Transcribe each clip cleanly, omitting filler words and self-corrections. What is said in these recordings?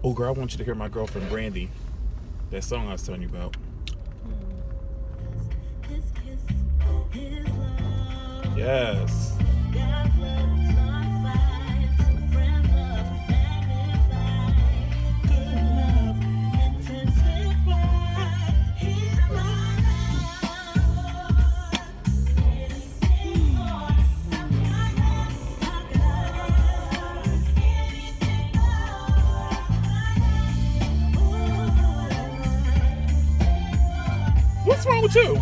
Oh, girl, I want you to hear my girlfriend Brandy. That song I was telling you about. Yes. What's wrong with you?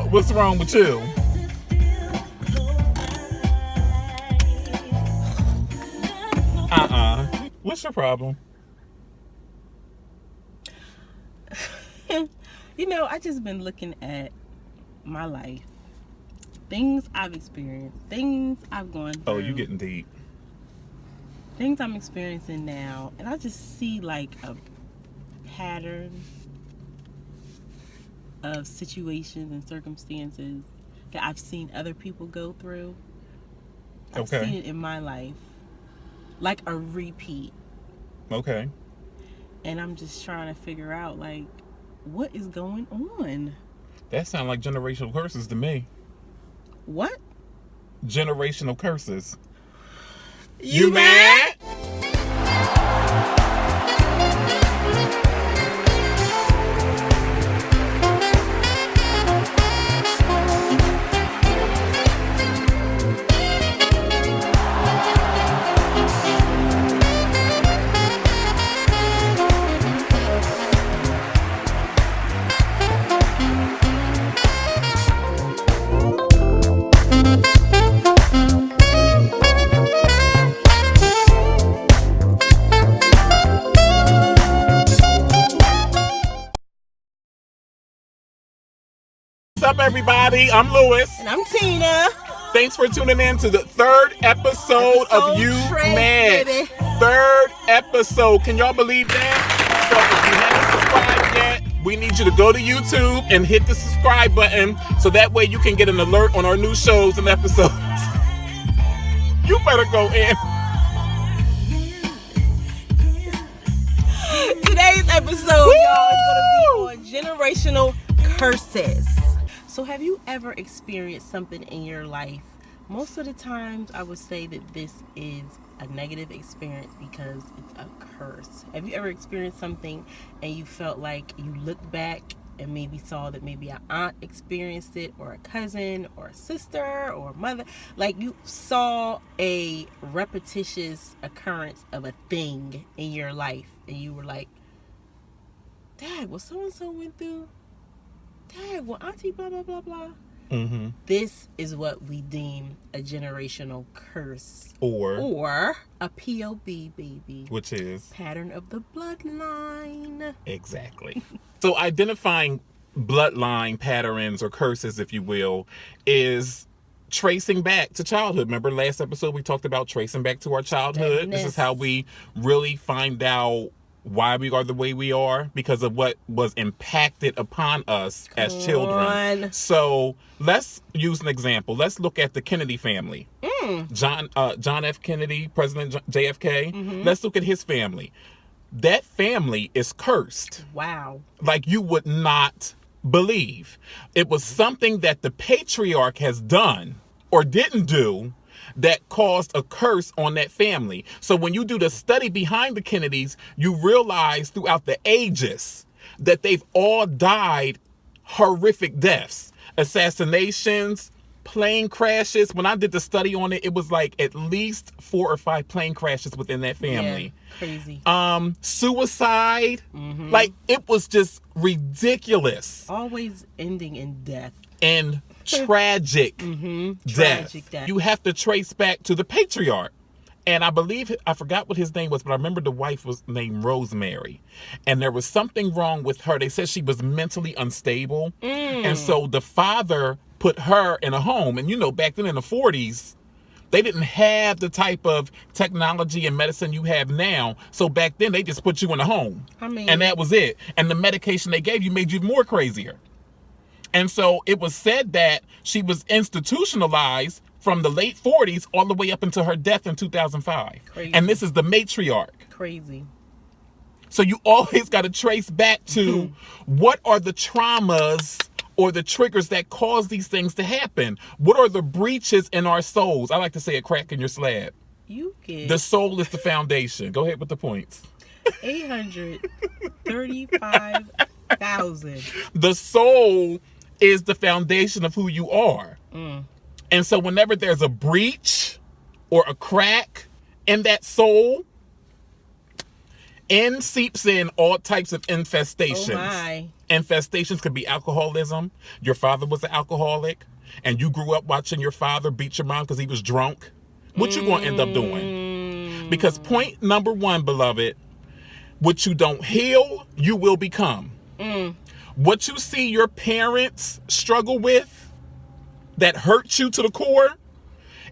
What's wrong with you? What's your problem? I just been looking at my life, things I've experienced, things I've gone through. Oh, you getting deep. Things I'm experiencing now, and I just see like a pattern of situations and circumstances that I've seen other people go through. I've seen it in my life, like a repeat. Okay. And I'm just trying to figure out, like, what is going on? That sounds like generational curses to me. What? Generational curses. You mad? What's up, everybody? I'm Lewis. And I'm Tina. Thanks for tuning in to the third episode of You Mad. Baby. Third episode. Can y'all believe that? So if you haven't subscribed yet, we need you to go to YouTube and hit the subscribe button so that way you can get an alert on our new shows and episodes. You better go in. Today's episode, y'all, is going to be on generational curses. So have you ever experienced something in your life? Most of the times I would say that this is a negative experience because it's a curse. Have you ever experienced something and you felt like you looked back and maybe saw that maybe an aunt experienced it, or a cousin, or a sister, or a mother? Like you saw a repetitious occurrence of a thing in your life and you were like, Dad, what so-and-so went through? Dad, well, auntie, blah, blah, blah, blah. Mm-hmm. This is what we deem a generational curse. Or a POB, baby. Which is? Pattern of the bloodline. Exactly. So identifying bloodline patterns or curses, if you will, is tracing back to childhood. Remember last episode we talked about tracing back to our childhood? Goodness. This is how we really find out why we are the way we are, because of what was impacted upon us as children. So let's use an example. Let's look at the Kennedy family. John F. Kennedy, President JFK. Mm-hmm. Let's look at his family. That family is cursed. Wow. Like you would not believe. It was something that the patriarch has done or didn't do that caused a curse on that family. So when you do the study behind the Kennedys, you realize throughout the ages that they've all died horrific deaths. Assassinations, plane crashes. When I did the study on it, it was like at least 4 or 5 plane crashes within that family. Yeah, crazy. Suicide. Mm-hmm. Like it was just ridiculous. Always ending in death. And tragic death. You have to trace back to the patriarch. And I believe, I forgot what his name was, but I remember the wife was named Rosemary. And there was something wrong with her. They said she was mentally unstable. And so the father put her in a home. And back then in the 40s, they didn't have the type of technology and medicine you have now. So back then they just put you in a home. And that was it. And the medication they gave you made you more crazier. And so it was said that she was institutionalized from the late 40s all the way up until her death in 2005. Crazy. And this is the matriarch. Crazy. So you always got to trace back to what are the traumas or the triggers that cause these things to happen? What are the breaches in our souls? I like to say a crack in your slab. You get The soul is the foundation. Go ahead with the points. 835,000. The soul is the foundation of who you are. And so whenever there's a breach or a crack in that soul, in seeps in all types of infestations. Oh my. Infestations could be alcoholism. Your father was an alcoholic, and you grew up watching your father beat your mom because he was drunk. What you gonna end up doing? Because point number one, beloved, what you don't heal, you will become. What you see your parents struggle with that hurts you to the core,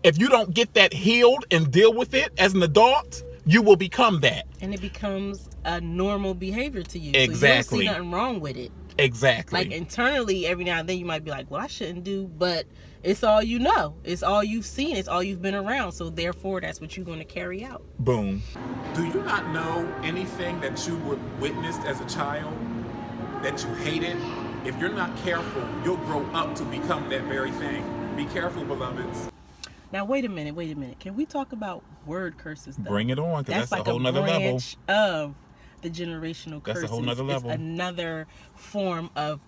if you don't get that healed and deal with it as an adult, you will become that. And it becomes a normal behavior to you. Exactly. So you don't see nothing wrong with it. Exactly. Like internally, every now and then you might be like, well, I shouldn't do, but it's all you know. It's all you've seen. It's all you've been around. So therefore, that's what you're going to carry out. Boom. Do you not know anything that you witnessed as a child that you hated? If you're not careful, you'll grow up to become that very thing. Be careful, beloveds. Now, wait a minute. Can we talk about word curses, though? Bring it on, because that's like a whole nother level. Branch of the generational curses. That's a whole nother level. It's another form of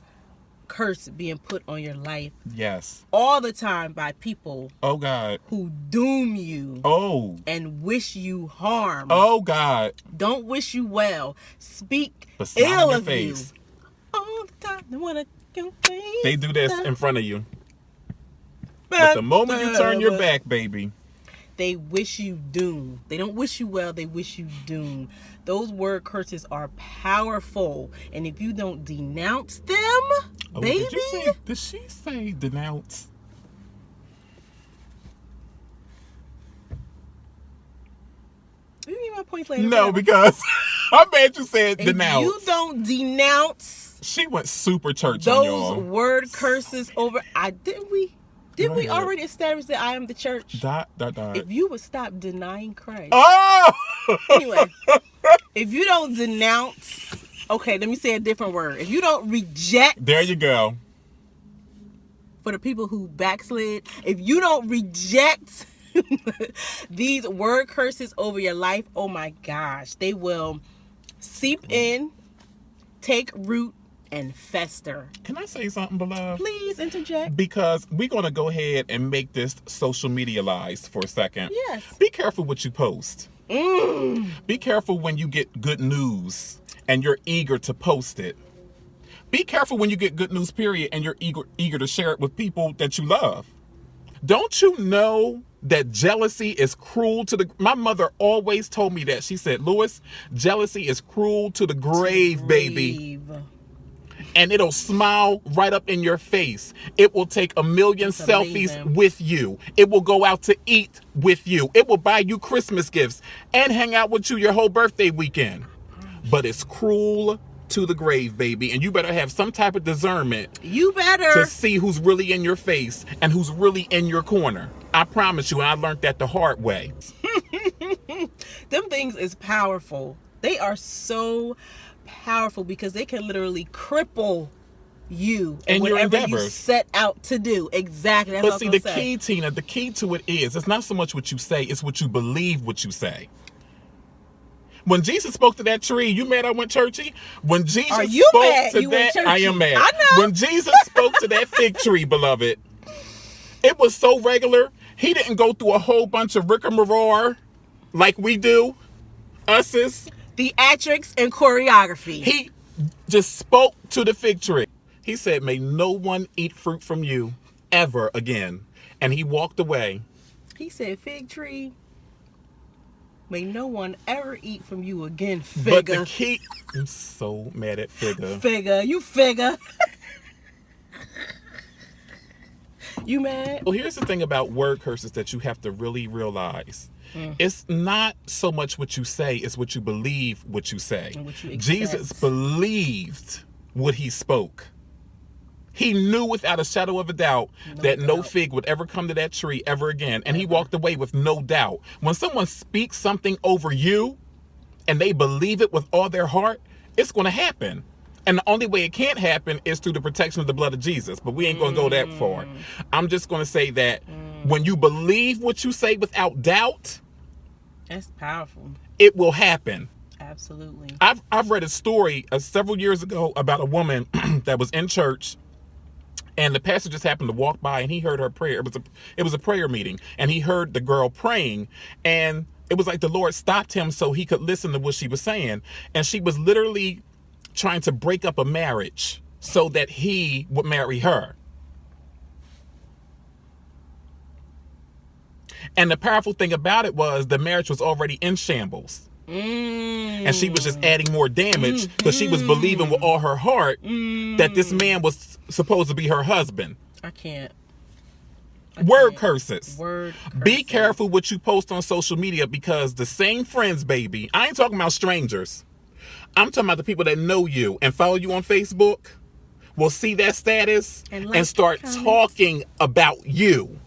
curse being put on your life. Yes. All the time by people. Oh, God. Who doom you. Oh. And wish you harm. Oh, God. Don't wish you well. Speak But smile ill in your of face. you. All the time. They wanna They do this in front of you. But the moment you turn your back, baby, they wish you doom. They don't wish you well, they wish you doom. Those word curses are powerful. And if you don't denounce them, baby. Did she say denounce? You need my points later. No, because I'm mad you said denounce. If you don't denounce, she went super church on y'all. Those word curses over. Did we already establish that I am the church? Dot. If you would stop denying Christ. Oh! Anyway, if you don't denounce, okay, let me say a different word. If you don't reject. There you go. For the people who backslid, if you don't reject these word curses over your life, oh my gosh, they will seep in, take root, and fester. Can I say something, beloved? Please interject. Because we're going to go ahead and make this social medialized for a second. Yes. Be careful what you post. Be careful when you get good news and you're eager to post it. Be careful when you get good news, period, and you're eager to share it with people that you love. Don't you know that jealousy is cruel to the... My mother always told me that. She said, Lewis, jealousy is cruel to the grave, baby. And it'll smile right up in your face. It will take a million selfies with you. It will go out to eat with you. It will buy you Christmas gifts and hang out with you your whole birthday weekend. But it's cruel to the grave, baby. And you better have some type of discernment. You better. To see who's really in your face and who's really in your corner. I promise you, and I learned that the hard way. Them things is powerful. They are so powerful because they can literally cripple you and whatever you set out to do. Exactly. That's but see, the key, Tina, the key to it is, it's not so much what you say, it's what you believe what you say. When Jesus spoke to that tree, you mad I went churchy? When Jesus spoke to that, I am mad. I know. When Jesus spoke to that fig tree, beloved, it was so regular. He didn't go through a whole bunch of rigmarole like we do, us's. Theatrics and choreography. He just spoke to the fig tree. He said, may no one eat fruit from you ever again. And he walked away. He said, fig tree, may no one ever eat from you again, figure. But the key... I'm so mad at figure. Figure. You figure. You mad? Well, here's the thing about word curses that you have to really realize. It's not so much what you say, it's what you believe what you say. And what you Jesus believed what he spoke. He knew without a shadow of a doubt that no fig would ever come to that tree ever again. And he walked away with no doubt. When someone speaks something over you and they believe it with all their heart, it's going to happen. And the only way it can't happen is through the protection of the blood of Jesus. But we ain't going to go that far. I'm just going to say that when you believe what you say without doubt, that's powerful. It will happen. Absolutely. I've read a story several years ago about a woman that was in church, and the pastor just happened to walk by and he heard her prayer. It was a prayer meeting, and he heard the girl praying, and it was like the Lord stopped him so he could listen to what she was saying. And she was literally trying to break up a marriage so that he would marry her. And the powerful thing about it was the marriage was already in shambles. And she was just adding more damage because she was believing with all her heart that this man was supposed to be her husband. I can't. Word curses. Word curses. Be careful what you post on social media, because the same friends, baby, I ain't talking about strangers. I'm talking about the people that know you and follow you on Facebook will see that status and start talking about you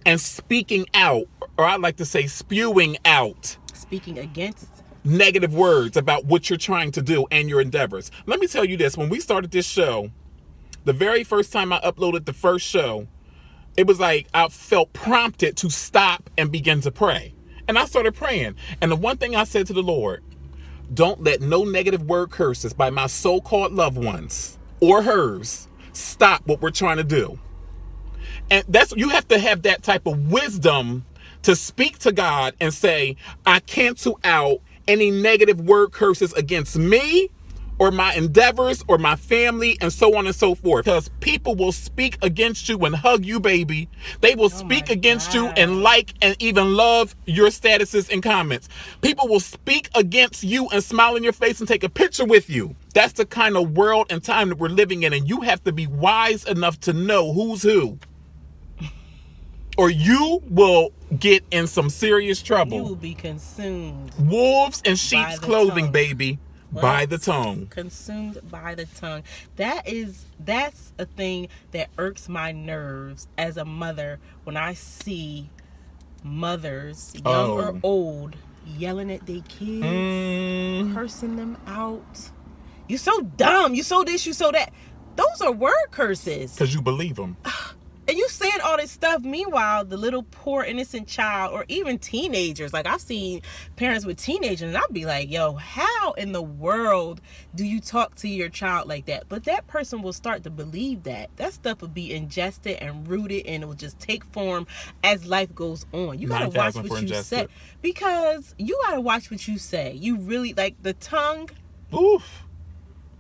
and speaking out, or I like to say spewing out. Speaking against negative words about what you're trying to do and your endeavors. Let me tell you this. When we started this show, the very first time I uploaded the first show, it was like I felt prompted to stop and begin to pray. And I started praying. And the one thing I said to the Lord, don't let no negative word curses by my so-called loved ones or hers stop what we're trying to do. And you have to have that type of wisdom to speak to God and say, I cancel out any negative word curses against me or my endeavors or my family and so on and so forth. Because people will speak against you and hug you, baby. They will speak against you and like and even love your statuses and comments. People will speak against you and smile in your face and take a picture with you. That's the kind of world and time that we're living in. And you have to be wise enough to know who's who, or you will get in some serious trouble. You will be consumed. Wolves in sheep's clothing, baby. By the tongue. Consumed by the tongue. That's a thing that irks my nerves as a mother when I see mothers, young or old, yelling at their kids, cursing them out. You so dumb. You so this, you so that. Those are word curses. Because you believe them. And you saying all this stuff. Meanwhile, the little poor innocent child, or even teenagers, like I've seen parents with teenagers, and I'll be like, yo, how in the world do you talk to your child like that? But that person will start to believe that. That stuff will be ingested and rooted, and it will just take form as life goes on. You gotta watch what you say. Because you gotta watch what you say. You really, like the tongue. Oof.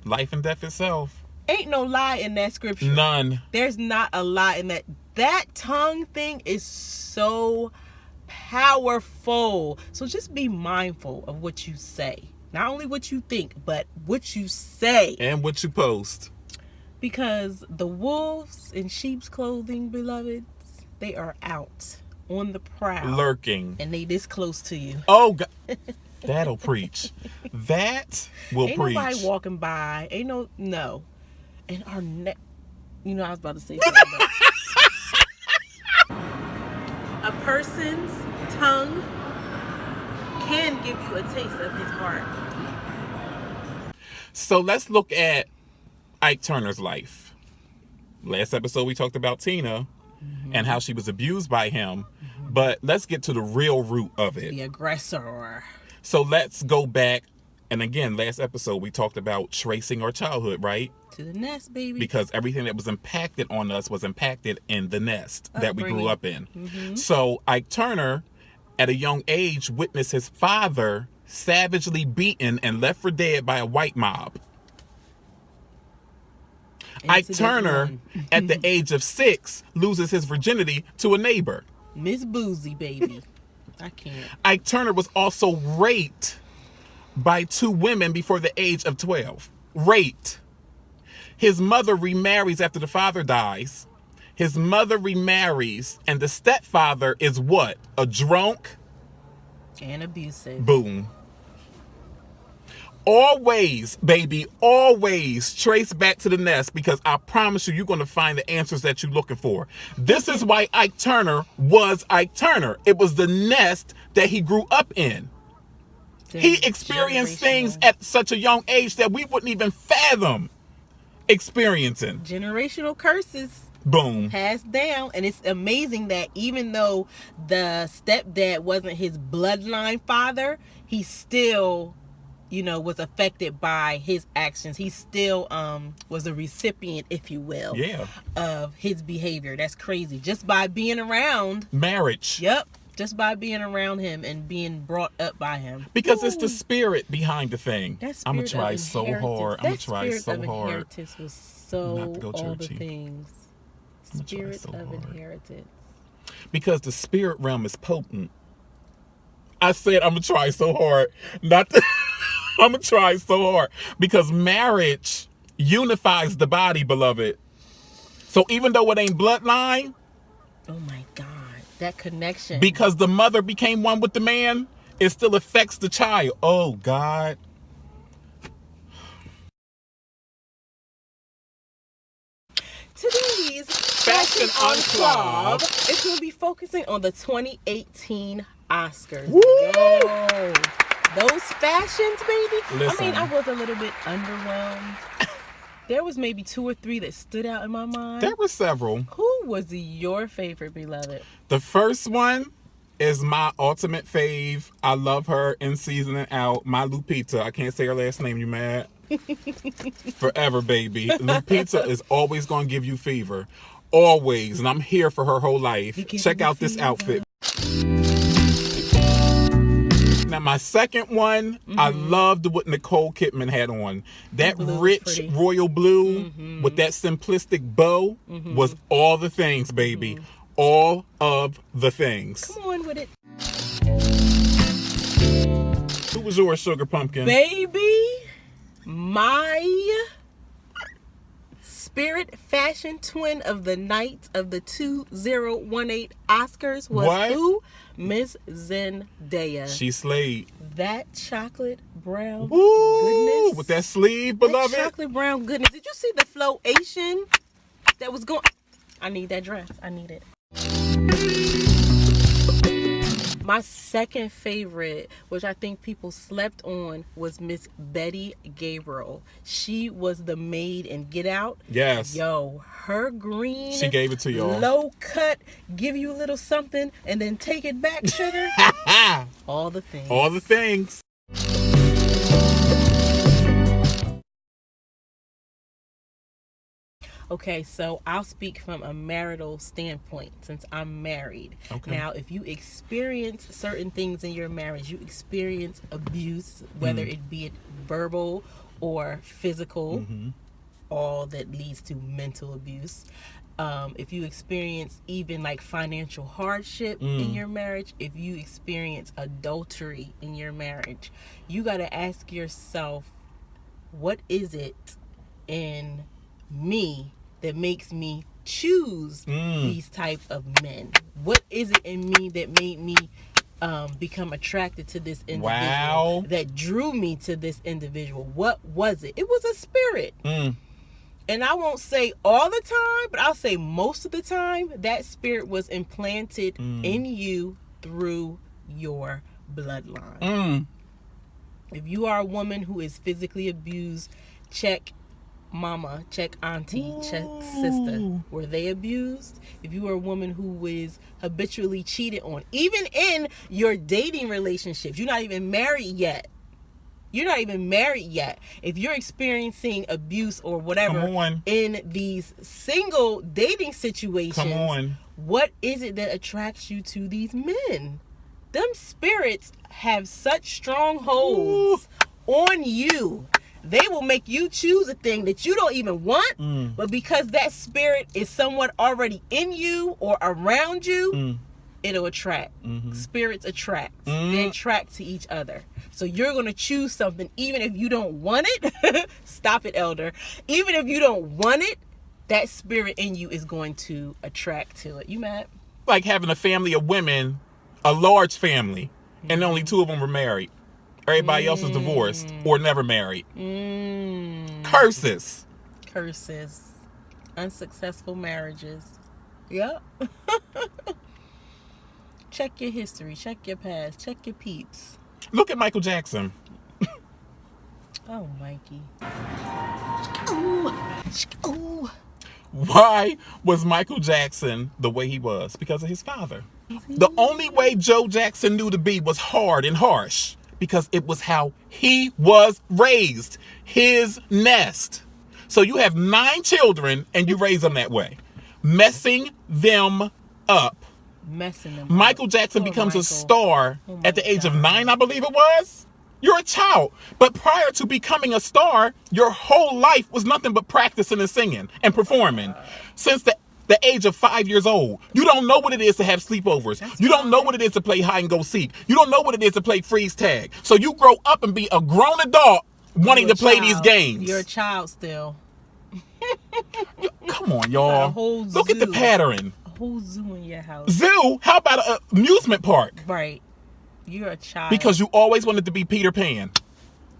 Life and death itself. Ain't no lie in that scripture. None. There's not a lie in that. That tongue thing is so powerful. So just be mindful of what you say. Not only what you think, but what you say. And what you post. Because the wolves in sheep's clothing, beloveds, they are out on the prowl. Lurking. And they this close to you. Oh, God. That'll preach. That will Ain't preach. Ain't nobody walking by. Ain't no. And our neck, you know, I was about to say something. A person's tongue can give you a taste of his heart. So let's look at Ike Turner's life. Last episode we talked about Tina and how she was abused by him. But let's get to the real root of it. The aggressor. So let's go back. And again, last episode we talked about tracing our childhood, right? To the nest, baby. Because everything that was impacted on us was impacted in the nest that we grew up in. So Ike Turner, at a young age, witnessed his father savagely beaten and left for dead by a white mob. Ike Turner, at the age of 6, loses his virginity to a neighbor. Miss Boozy, baby. I can't. Ike Turner was also raped by 2 women before the age of 12. Raped. His mother remarries after the father dies. His mother remarries, and the stepfather is what? A drunk? And abusive. Boom. Always, baby, always trace back to the nest, because I promise you, you're going to find the answers that you're looking for. This is why Ike Turner was Ike Turner. It was the nest that he grew up in. He experienced things at such a young age that we wouldn't even fathom experiencing. Generational curses. Boom. Passed down. And it's amazing that even though the stepdad wasn't his bloodline father, he still, was affected by his actions. He still was a recipient, if you will, of his behavior. That's crazy. Just by being around. Marriage. Yep. Just by being around him and being brought up by him. Because it's the spirit behind the thing. I'm going to try so hard. I'm going to try so hard. Inheritance was so all the things. Spirit of inheritance. Because the spirit realm is potent. I said I'm going to try so hard. I'm going to try so hard. Because marriage unifies the body, beloved. So even though it ain't bloodline. Oh my God. That connection. Because the mother became one with the man, it still affects the child. Oh, God. Today's Fashion Enclave is going to be focusing on the 2018 Oscars. Woo! Yo, those fashions, baby. Listen. I mean, I was a little bit underwhelmed. There was maybe 2 or 3 that stood out in my mind. There were several. Who was your favorite, beloved? The first one is my ultimate fave. I love her in season and out. My Lupita. I can't say her last name. You mad? Forever, baby. Lupita is always going to give you fever. Always. And I'm here for her whole life. Check out this outfit. Now, my second one, I loved what Nicole Kidman had on. That rich royal blue with that simplistic bow was all the things, baby. All of the things. Come on with it. Who was yours, Sugar Pumpkin? Baby, my spirit fashion twin of the night of the 2018 Oscars was who? Miss Zendaya. She slayed. That chocolate brown goodness. With that sleeve, beloved. That chocolate brown goodness. Did you see the floation that was going? I need that dress. I need it. My second favorite, which I think people slept on, was Miss Betty Gabriel. She was the maid in Get Out. Yes. Yo, her green. She gave it to y'all. Low cut, give you a little something, and then take it back, sugar. All the things. All the things. Okay, so I'll speak from a marital standpoint since I'm married. Okay. Now, if you experience certain things in your marriage, you experience abuse, whether it be verbal or physical, all that leads to mental abuse. If you experience even like financial hardship in your marriage, if you experience adultery in your marriage, you got to ask yourself, what is it in me that makes me choose these type of men? What is it in me that made me become attracted to this individual, that drew me to this individual? What was it? It was a spirit. And I won't say all the time, but I'll say most of the time, that spirit was implanted in you through your bloodline. If you are a woman who is physically abused, check mama, check auntie, check sister. Were they abused? If you are a woman who is habitually cheated on, even in your dating relationships, you're not even married yet. If you're experiencing abuse or whatever in these single dating situations, what is it that attracts you to these men? Them spirits have such strongholds on you. They will make you choose a thing that you don't even want, but because that spirit is somewhat already in you or around you, it'll attract. Spirits attract. They attract to each other. So you're going to choose something even if you don't want it. Stop it, elder. Even if you don't want it, that spirit in you is going to attract to it. You mad? Like having a family of women, a large family, and only 2 of them were married. Everybody else is divorced or never married. Curses. Unsuccessful marriages. Yep. Check your history. Check your past. Check your peeps. Look at Michael Jackson. Oh, Mikey. Ooh. Ooh. Why was Michael Jackson the way he was? Because of his father. The only way Joe Jackson knew to be was hard and harsh, because it was how he was raised. His nest. So you have 9 children and you raise them that way. Messing them up. Michael Jackson becomes a star at the age of 9, I believe it was. You're a child. But prior to becoming a star, your whole life was nothing but practicing and singing and performing. Since the age of 5 years old. You don't know what it is to have sleepovers. You don't know what it is to play hide and go seek. You don't know what it is to play freeze tag. So you grow up and be a grown adult wanting to play these games. You're a child still. Come on, y'all. Look at the pattern. A whole zoo in your house. Zoo? How about an amusement park? Right. You're a child. Because you always wanted to be Peter Pan.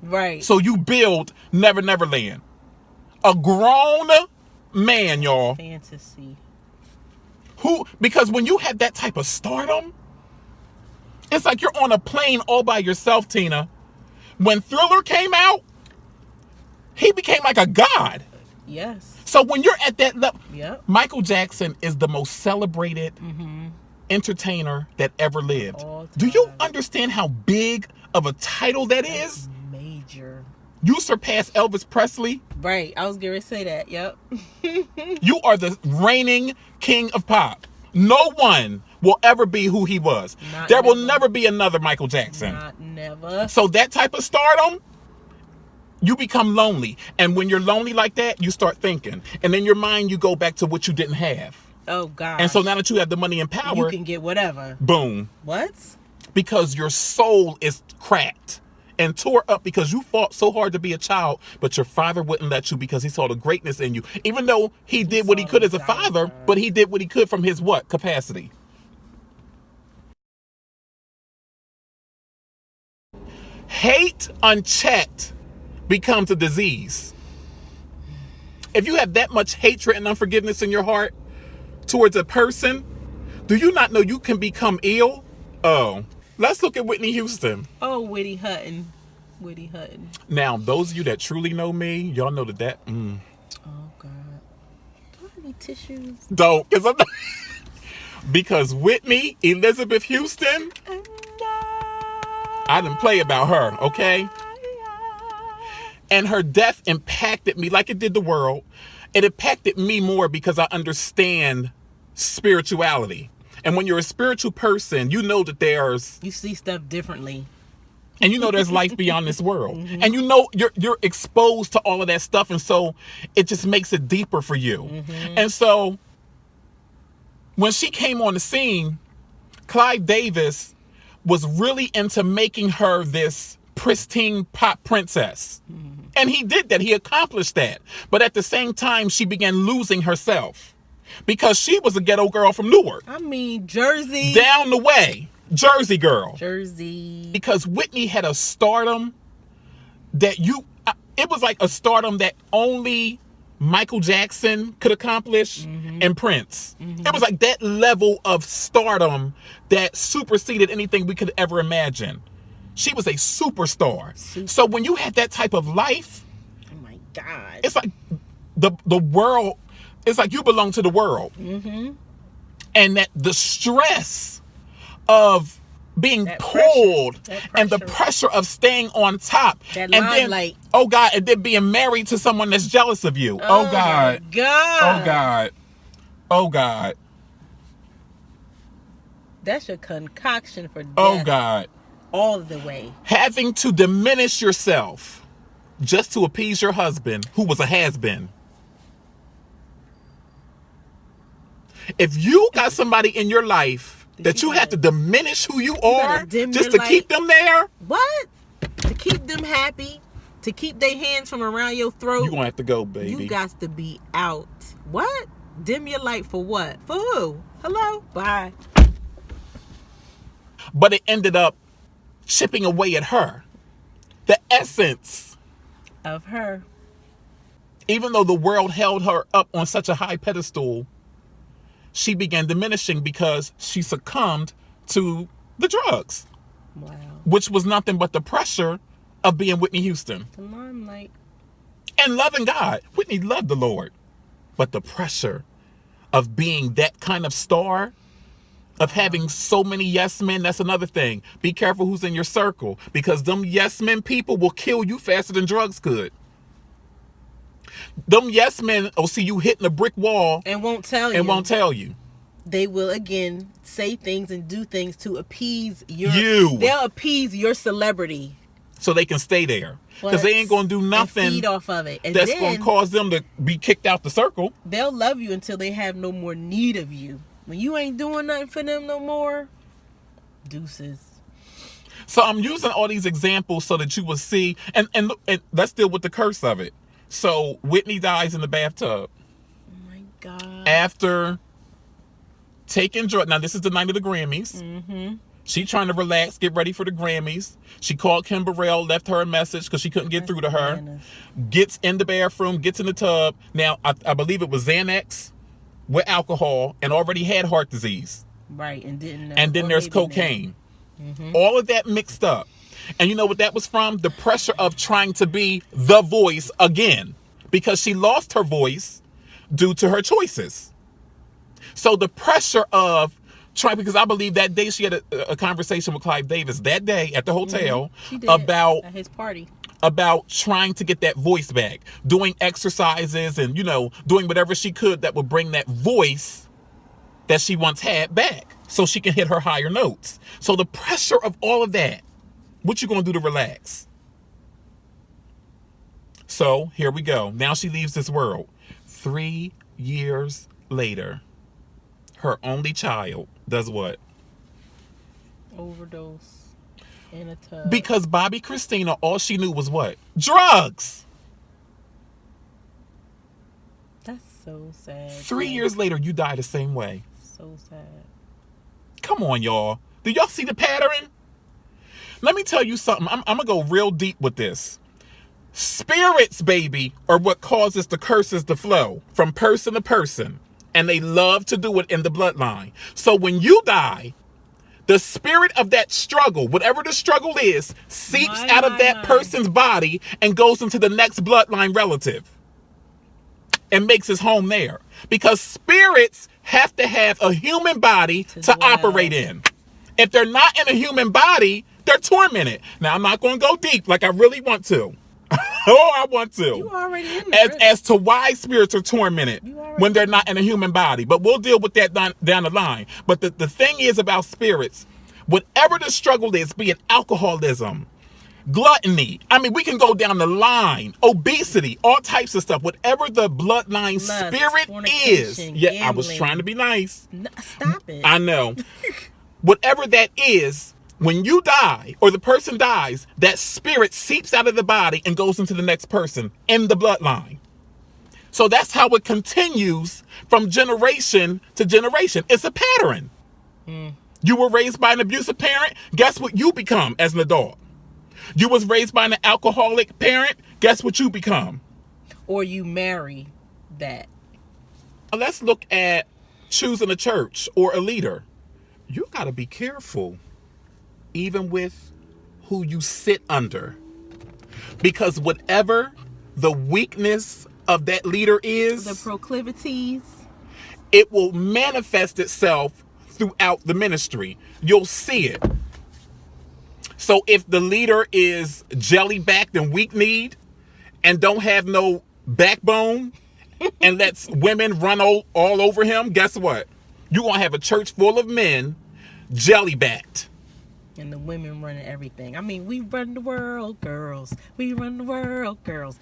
Right. So you build Never Never Land. A grown man, y'all. Fantasy. Because when you have that type of stardom, it's like you're on a plane all by yourself, Tina. When Thriller came out, he became like a god. Yes. So when you're at that level, yep. Michael Jackson is the most celebrated entertainer that ever lived. Do you understand how big of a title that is? Major. You surpass Elvis Presley. Right. I was going to say that. Yep. You are the reigning king of pop. No one will ever be who he was. There will never be another Michael Jackson. Not never. So that type of stardom, you become lonely. And when you're lonely like that, you start thinking. And in your mind, you go back to what you didn't have. Oh, God. And so now that you have the money and power, you can get whatever. Boom. What? Because your soul is cracked and tore up because you fought so hard to be a child, but your father wouldn't let you because he saw the greatness in you. Even though he did what he could as a father, but he did what he could from his what? Capacity. Hate unchecked becomes a disease. If you have that much hatred and unforgiveness in your heart towards a person, do you not know you can become ill? Oh, let's look at Whitney Houston. Oh, Whitney Hutton. Whitney Hutton. Now, those of you that truly know me, y'all know that. Oh, God. Do I have any tissues? Don't. Because Whitney Elizabeth Houston, I didn't play about her, okay? And her death impacted me like it did the world. It impacted me more because I understand spirituality. And when you're a spiritual person, you know that you see stuff differently. And you know there's life beyond this world. And you know you're exposed to all of that stuff. And so it just makes it deeper for you. And so when she came on the scene, Clive Davis was really into making her this pristine pop princess. And he did that. He accomplished that. But at the same time, she began losing herself because she was a ghetto girl from Newark. I mean, Jersey. Down the way. Jersey girl. Jersey. Because Whitney had a stardom that it was like a stardom that only Michael Jackson could accomplish and Prince. It was like that level of stardom that superseded anything we could ever imagine. She was a superstar. So when you had that type of life, oh my God, it's like the world, it's like you belong to the world. And that the stress of being pulled and the pressure of staying on top. That limelight. Oh God, and then being married to someone that's jealous of you. Oh God. Oh God. Oh God. That's your concoction for death. Oh God. All the way. Having to diminish yourself just to appease your husband, who was a has-been. If you got somebody in your life that you have to diminish who you are just to keep them there. What? To keep them happy? To keep their hands from around your throat? You're going to have to go, baby. You got to be out. What? Dim your light for what? For who? Hello? Bye. But it ended up chipping away at her. the essence of her. Even though the world held her up on such a high pedestal, she began diminishing because she succumbed to the drugs. Wow. Which was nothing but the pressure of being Whitney Houston. The limelight. And loving God. Whitney loved the Lord. But the pressure of being that kind of star, of having so many yes men, that's another thing. Be careful who's in your circle, because them yes men people will kill you faster than drugs could. Them yes men will see you hitting a brick wall and won't tell you. They will again say things and do things to appease you. They'll appease your celebrity so they can stay there, because they ain't gonna do nothing and feed off of it. And that's gonna cause them to be kicked out the circle. They'll love you until they have no more need of you. When you ain't doing nothing for them no more, deuces. So I'm using all these examples so that you will see, and let's deal with the curse of it. So Whitney dies in the bathtub. Oh my God. After taking drugs. Now this is the night of the Grammys. Mm-hmm. She trying to relax, get ready for the Grammys. She called Kim Burrell, left her a message because she couldn't get through to her. Gets in the bathroom, gets in the tub. Now, I believe it was Xanax with alcohol and already had heart disease. Right, and didn't know. And then there's cocaine. Mm-hmm. All of that mixed up. And you know what that was from? The pressure of trying to be the voice again. Because she lost her voice due to her choices. So the pressure of trying, because I believe that day she had a conversation with Clive Davis that day at the hotel about at his party, about trying to get that voice back, doing exercises and, you know, doing whatever she could that would bring that voice that she once had back so she can hit her higher notes. So the pressure of all of that, what you gonna do to relax? So here we go. Now she leaves this world. 3 years later, her only child does what? Overdose in a tub. Because Bobby Christina, all she knew was what? Drugs. That's so sad. 3 years later, you die the same way. So sad. Come on, y'all. Do y'all see the pattern? Let me tell you something. I'm going to go real deep with this. Spirits, baby, are what causes the curses to flow from person to person. And they love to do it in the bloodline. So when you die, the spirit of that struggle, whatever the struggle is, seeps out of that person's body and goes into the next bloodline relative and makes his home there. Because spirits have to have a human body to operate in. If they're not in a human body, they're tormented. Now, I'm not going to go deep like I really want to. Oh, I want to. You already in there. As to why spirits are tormented when they're not in a human body. But we'll deal with that down the line. But the thing is about spirits, whatever the struggle is, be it alcoholism, gluttony. I mean, we can go down the line. Obesity, all types of stuff. Whatever the bloodline spirit is. Yeah, gambling. I was trying to be nice. No, stop it. I know. Whatever that is, when you die or the person dies, that spirit seeps out of the body and goes into the next person in the bloodline. So that's how it continues from generation to generation. It's a pattern. You were raised by an abusive parent. Guess what you become as an adult? You was raised by an alcoholic parent. Guess what you become? Or you marry that. Let's look at choosing a church or a leader. You got to be careful, even with who you sit under. Because whatever the weakness of that leader is, the proclivities, it will manifest itself throughout the ministry. You'll see it. So if the leader is jelly-backed and weak-kneed and don't have no backbone and lets women run all over him, guess what? You're going to have a church full of men jelly-backed. And the women running everything. I mean, we run the world, girls. We run the world, girls.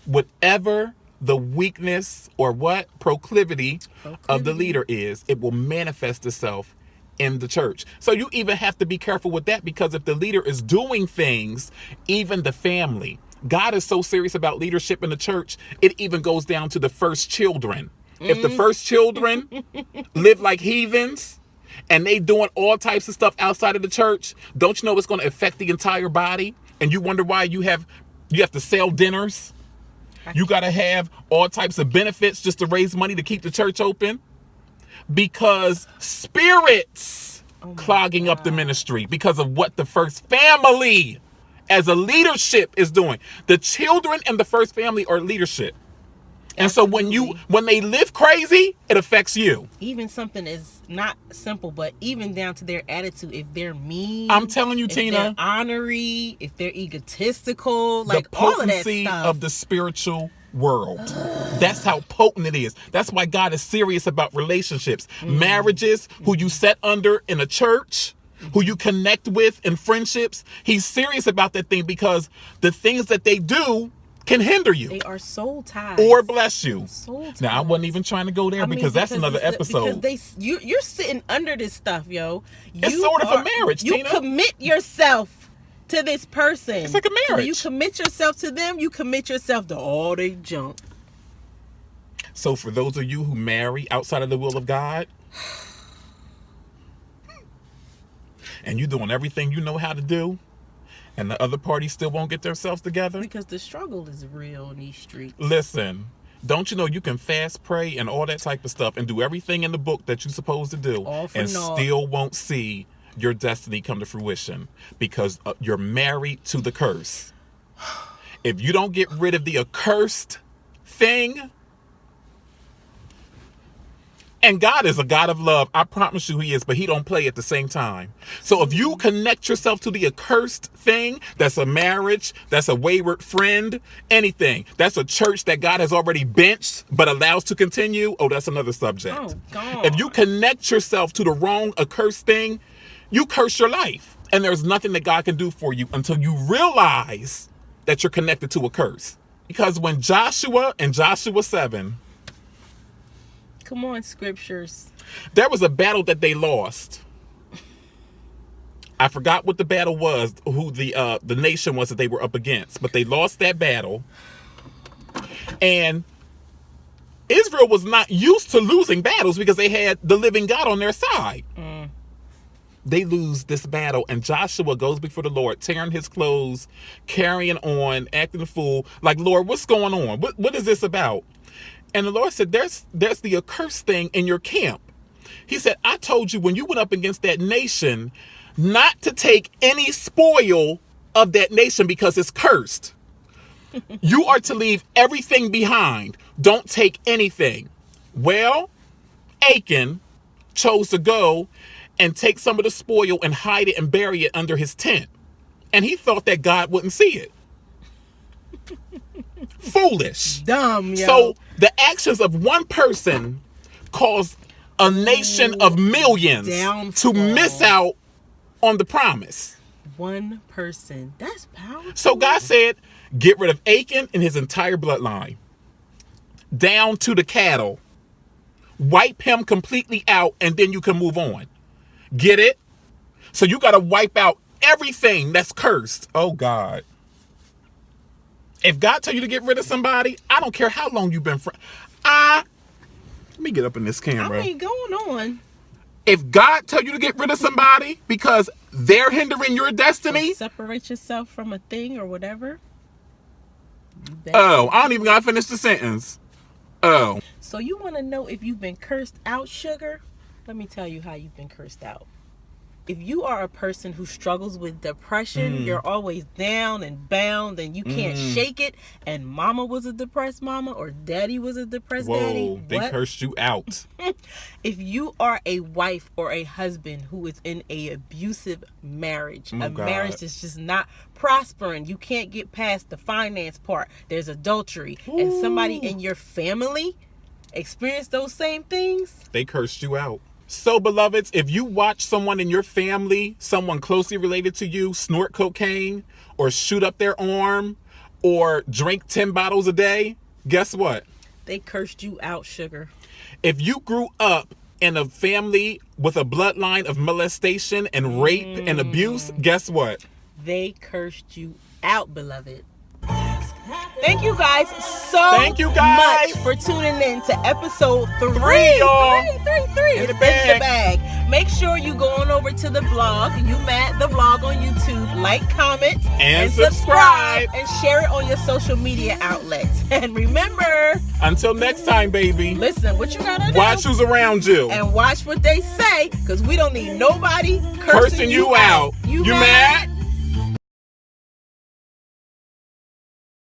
Whatever the weakness or what proclivity of the leader is, it will manifest itself in the church. So you even have to be careful with that, because if the leader is doing things, even the family, God is so serious about leadership in the church, it even goes down to the first children. If the first children live like heathens and they doing all types of stuff outside of the church, don't you know it's going to affect the entire body? And you wonder why you have to sell dinners. You got to have all types of benefits just to raise money to keep the church open. Because spirits clogging up the ministry because of what the first family as a leadership is doing. The children and the first family are leadership. And Absolutely. so when they live crazy, it affects you. Even something is not simple, but even down to their attitude. If they're mean, I'm telling you, if Tina, they're honorary, if they're egotistical, the like all of that potency stuff. of the spiritual world. That's how potent it is. That's why God is serious about relationships, marriages, who you set under in a church, who you connect with in friendships. He's serious about that thing because the things that they do can hinder you. They are soul ties. Or bless you. Soul ties. Now, I wasn't even trying to go there because that's another episode. Because you're sitting under this stuff, yo. It's sort of a marriage, You Tina. commit yourself to this person. It's like a marriage. When you commit yourself to them, you commit yourself to all they junk. So for those of you who marry outside of the will of God, and you're doing everything you know how to do, and the other party still won't get themselves together. Because the struggle is real in these streets. Listen, don't you know you can fast, pray, and all that type of stuff and do everything in the book that you're supposed to do and still won't see your destiny come to fruition because you're married to the curse. If you don't get rid of the accursed thing, and God is a God of love. I promise you he is, but he don't play at the same time. So if you connect yourself to the accursed thing, that's a marriage, that's a wayward friend, anything, that's a church that God has already benched but allows to continue, that's another subject. Oh, God. If you connect yourself to the wrong accursed thing, you curse your life. And there's nothing that God can do for you until you realize that you're connected to a curse. Because when Joshua in Joshua 7... Come on, scriptures. There was a battle that they lost. I forgot what the battle was, who the nation was that they were up against, but they lost that battle. And Israel was not used to losing battles because they had the living God on their side. They lose this battle, and Joshua goes before the Lord, tearing his clothes, carrying on, acting a fool. Like, Lord, what's going on? What is this about? And the Lord said, there's the accursed thing in your camp. He said, I told you when you went up against that nation not to take any spoil of that nation because it's cursed. You are to leave everything behind. Don't take anything. Well, Achan chose to go and take some of the spoil and hide it and bury it under his tent. And he thought that God wouldn't see it. Foolish. Dumb, yo. So the actions of one person caused a nation of millions to miss out on the promise. One person. That's powerful. So God said, get rid of Achan and his entire bloodline. Down to the cattle. Wipe him completely out, and then you can move on. Get it? So you got to wipe out everything that's cursed. Oh, God. If God tell you to get rid of somebody, I don't care how long you've been friends. Let me get up in this camera. I mean, going on. If God tell you to get rid of somebody because they're hindering your destiny. Or separate yourself from a thing or whatever. I don't even gotta finish the sentence. So you want to know if you've been cursed out, sugar? Let me tell you how you've been cursed out. If you are a person who struggles with depression, you're always down and bound and you can't shake it, and mama was a depressed mama or daddy was a depressed daddy. They cursed you out. If you are a wife or a husband who is in a abusive marriage, marriage that's just not prospering, you can't get past the finance part, there's adultery, and somebody in your family experienced those same things, they cursed you out. So, beloveds, if you watch someone in your family, someone closely related to you, snort cocaine or shoot up their arm or drink 10 bottles a day, guess what? They cursed you out, sugar. If you grew up in a family with a bloodline of molestation and rape and abuse, guess what? They cursed you out, beloved. Thank you guys so much for tuning in to episode 3. Y'all. Three. It's in the bag. Make sure you go on over to the blog, You Mad the Vlog on YouTube, like, comment, and subscribe, and share it on your social media outlets. And remember, until next time, baby, listen, what you gotta do, watch who's around you and watch what they say, because we don't need nobody cursing you out. You mad?